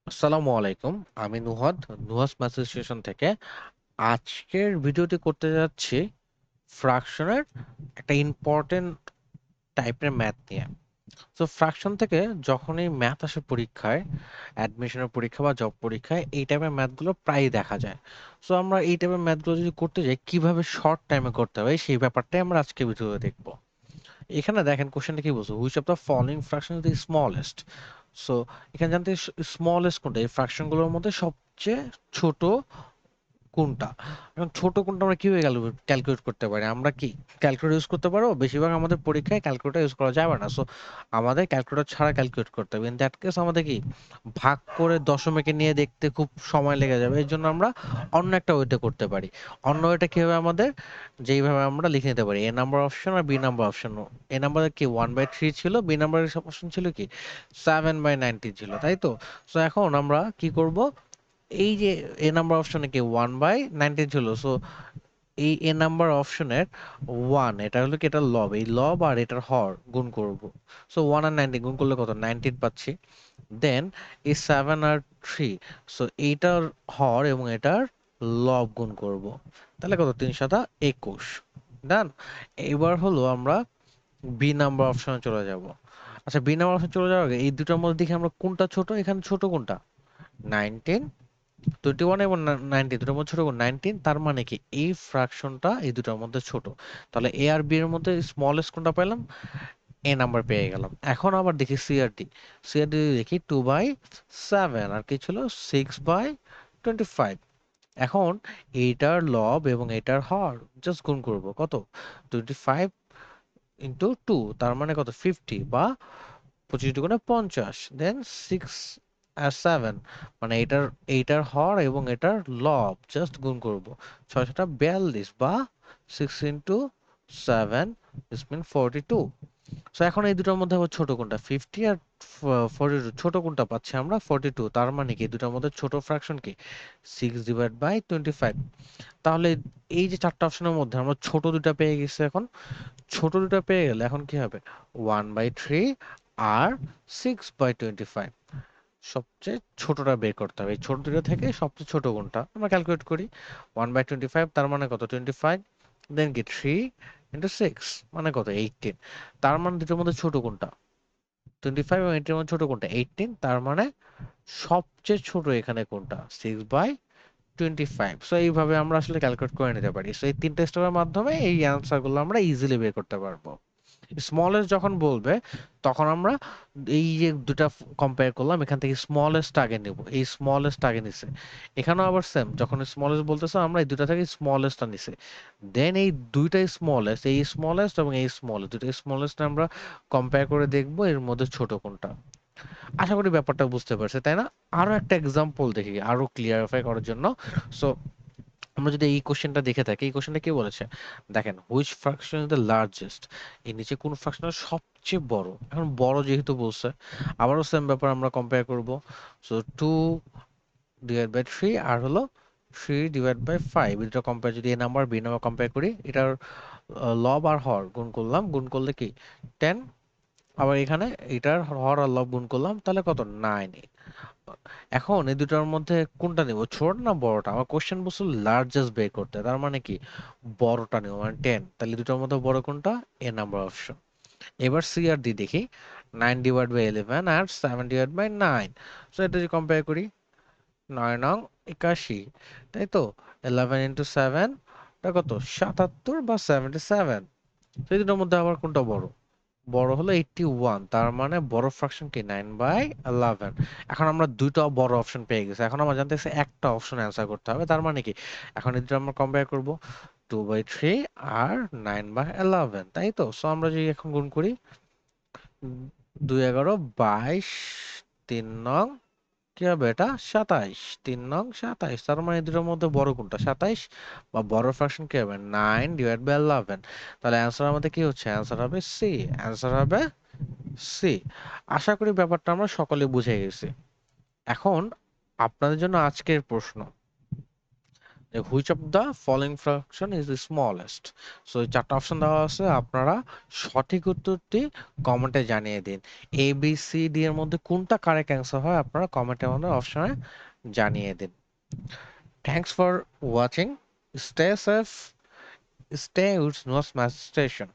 আসসালামু আলাইকুম। আমি নুহাস ম্যাথ থেকে। আজকের ভিডিওটি করতে যাচ্ছি ফ্র্যাকশনের একটা ইম্পর্টেন্ট টাইপের ম্যাথ নিয়ে। তো ফ্র্যাকশন থেকে যখনই ম্যাথ আসে পরীক্ষায়, অ্যাডমিশনের পরীক্ষা বা জব পরীক্ষায় এই টাইপের ম্যাথগুলো প্রায়ই দেখা যায়। সো আমরা এই টাইপের ম্যাথগুলো যদি করতে যাই কিভাবে শর্ট টাইমে করতে হয় সেই ব্যাপারটাই আমরা আজকে ভিডিওতে দেখব। এখানে দেখেন কোশ্চেনটা কি বলছে, which of the following fraction is the smallest. So এখানে জানতে স্মলেস্ট কোনটা, এই ফ্র্যাকশন গুলোর মধ্যে সবচেয়ে ছোট কোনটা। এখন ছোট কোনটা আমরা কিভাবে ক্যালকুলেট করতে পারি, আমরা কি ক্যালকুলেটর ইউজ করতে পারবো? বেশিরভাগ আমাদের পরীক্ষায় ক্যালকুলেটর ইউজ করা যাবে না। সো আমাদের ক্যালকুলেটর ছাড়া ক্যালকুলেট করতে হবে। ইন দ্যাট কেস আমাদের কি ভাগ করে দশমিকে নিয়ে দেখতে খুব সময় লেগে যাবে। এর জন্য আমরা অন্য একটা ওয়েতে করতে পারি। অন্য ওয়েটা কি হবে আমাদের, যেইভাবে আমরা লিখে নিতে পারি এ নাম্বার অপশন আর বি নাম্বার অপশন। এ নাম্বার কি 1/3 ছিল, বি নাম্বারের অপশন ছিল কি 7/19 ছিল, তাই তো? সো এখন আমরা কি করব, এই যে এ নাম্বার অপশনে কি 1/19 ছিল, সো এই এ নাম্বার অপশনের 1, এটা হলো কি, এটা লব, এই লব আর এটার হর গুণ করব। সো 1 আর 19 গুণ করলে কত, 19 পাচ্ছি। দেন এই 7 আর 3, সো এইটার হর এবং এটার লব গুণ করব, তাহলে কত, 3 × 7 = 21। ডান। এবার হলো আমরা বি নাম্বার অপশনে চলে যাব। আচ্ছা, বি নাম্বার অপশন চলে যাওয়ার আগে এই দুটার মধ্যে দেখি আমরা কোনটা ছোট। এখানে ছোট কোনটা, 19, 21 এবং 19 দুটোর মধ্যে ছোট কোন, 19। তার মানে কি এই ফ্র্যাকশনটা এই দুটোর মধ্যে ছোট। তাহলে এ আর বি এর মধ্যে স্মলেস্ট কোনটা পেলাম, এ নাম্বার পেয়ে গেলাম। এখন আবার দেখি সি আর ডি। সি আর ডি দেখি 2/7 আর কি ছিল 6/25। এখন এইটার লব এবং এটার হর জাস্ট গুণ করব, কত, 25 × 2, তার মানে কত, 50 বা 25 × 50। দেন 6 আর 7, মানে এইটার হর এবং এটার লব জাস্ট গুণ করব, 642 বা 6 × 7 ইজ মিন 42। সো এখন এই দুটোর মধ্যে আবার ছোট কোনটা, 50 আর 42, ছোট কোনটা পাচ্ছি আমরা 42। তার মানে কি দুটোর মধ্যে ছোট ফ্র্যাকশন কি 6/25। তাহলে এই যে চারটা অপশনের মধ্যে আমরা ছোট দুটা পেয়ে গেছি। এখন ছোট দুটো পেয়ে গেলে এখন কি হবে, 1/3 আর 6/25। সবচেয়ে ছোটটা বের করতে হবে। এই ছোট দুটো থেকে সবচেয়ে ছোট কোনটা আমরা ক্যালকুলেট করি। 1/25 তার মানে কত, 25। দেন কি 3 × 6 মানে কত, 18। তার মানে দুটোর মধ্যে ছোট কোনটা, 25 এবং 18 এর মধ্যে ছোট কোনটা, 18। তার মানে সবচেয়ে ছোট এখানে কোনটা, 6/25। সো এইভাবে আমরা আসলে ক্যালকুলেট করে নিতে পারি। সো এই তিনটে স্টেপের মাধ্যমে এই অ্যান্সার গুলো আমরা ইজিলি বের করতে পারবো। স্মলেস্ট যখন বলবে তখন আমরা এই যে দুটা কম্পেয়ার করলাম, এখান থেকে স্মলেস্ট আগে নেব, এই স্মলেস্ট আগে নিছে। এখানেও আবার সেম, যখন স্মলেস্ট বলতেছে আমরা এই দুটা থেকে স্মলেস্টটা নিছে। দেন এই দুইটাই স্মলেস্ট, এই স্মলেস্ট এবং এই স্মলেস্ট, দুটো স্মলেস্ট আমরা কম্পেয়ার করে দেখবো এর মধ্যে ছোট কোনটা। আশা করি ব্যাপারটা বুঝতে পারছে, তাই না? আরো একটা এক্সাম্পল দেখি আরো ক্লিয়ারিফাই করার জন্য। সো আমরা যদি এই কোশ্চেনটা দেখে থাকি, এই কোশ্চেনটা কি বলেছে, দেখেন, which fraction is the largest, এর নিচে কোন ফ্র্যাকশন সবচেয়ে বড়। এখন বড় যেহেতু বলছে, আবারও সেম ব্যাপার আমরা কম্পেয়ার করব। সো 2/3 আর হলো 3/5, এটা কম্পেয়ার, যদি এ নাম্বার বি নাম্বার কম্পেয়ার করি, এটার লব আর হর গুণ করলাম, গুণ করলে কি 10। আবার এখানে এটার হর আর লব গুণ করলাম, তাহলে কত, 9। এখন এই দুটার মধ্যে কোনটা নেব, ছোট না বড়টা? আমার কোশ্চেন বলছে লার্জেস্ট বের করতে, তার মানে কি বড়টা নেব, মানে 10। তাহলে দুটার মধ্যে বড় কোনটা, এ নাম্বার অপশন। এবার সি আর ডি দেখি, 9/11 আর 7/9। সো এটা যদি কম্পেয়ার করি, 9 নং 81, তাই তো? 11 × 7, এটা কত, 77 বা 77। তো এই দুটার মধ্যে আবার কোনটা বড়, বড় হলো 81। তার মানে বড় ফ্র্যাকশন কি 9/11। এখন আমরা দুইটা বড় অপশন পেয়ে গেছি, এখন আমার জানতে চাইছে একটা অপশন অ্যান্সার করতে হবে। তার মানে কি এখন এই দুটো আমরা কম্পেয়ার করব, 2/3 আর 9/11, তাই তো? সো আমরা যদি এখন গুণ করি, 2 × 11 = 22, 3 নং কি হবে, এটা 27, 3 নং 27। তার মানে এই দুটোর মধ্যে বড় কোনটা, 27, বা বড় ফ্র্যাকশন কি হবে 9/11। তাহলে অ্যান্সার আমাদের কি হচ্ছে, অ্যান্সার হবে সি, অ্যান্সার হবে সি। আশা করি ব্যাপারটা আমরা সকলে বুঝে গেছি। এখন আপনাদের জন্য আজকের প্রশ্ন, which of the following fraction is smallest. So এই চারটা অপশন দেওয়া আছে, আপনারা সঠিক উত্তরটি কমেন্টে জানিয়ে দিন। এ বি সি ডি এর মধ্যে কোনটা কারেক্ট অ্যান্সার হয় আপনারা কমেন্টের মধ্যে অপশনে জানিয়ে দিন। Thanks for watching, stay safe, stay with North Mass Station.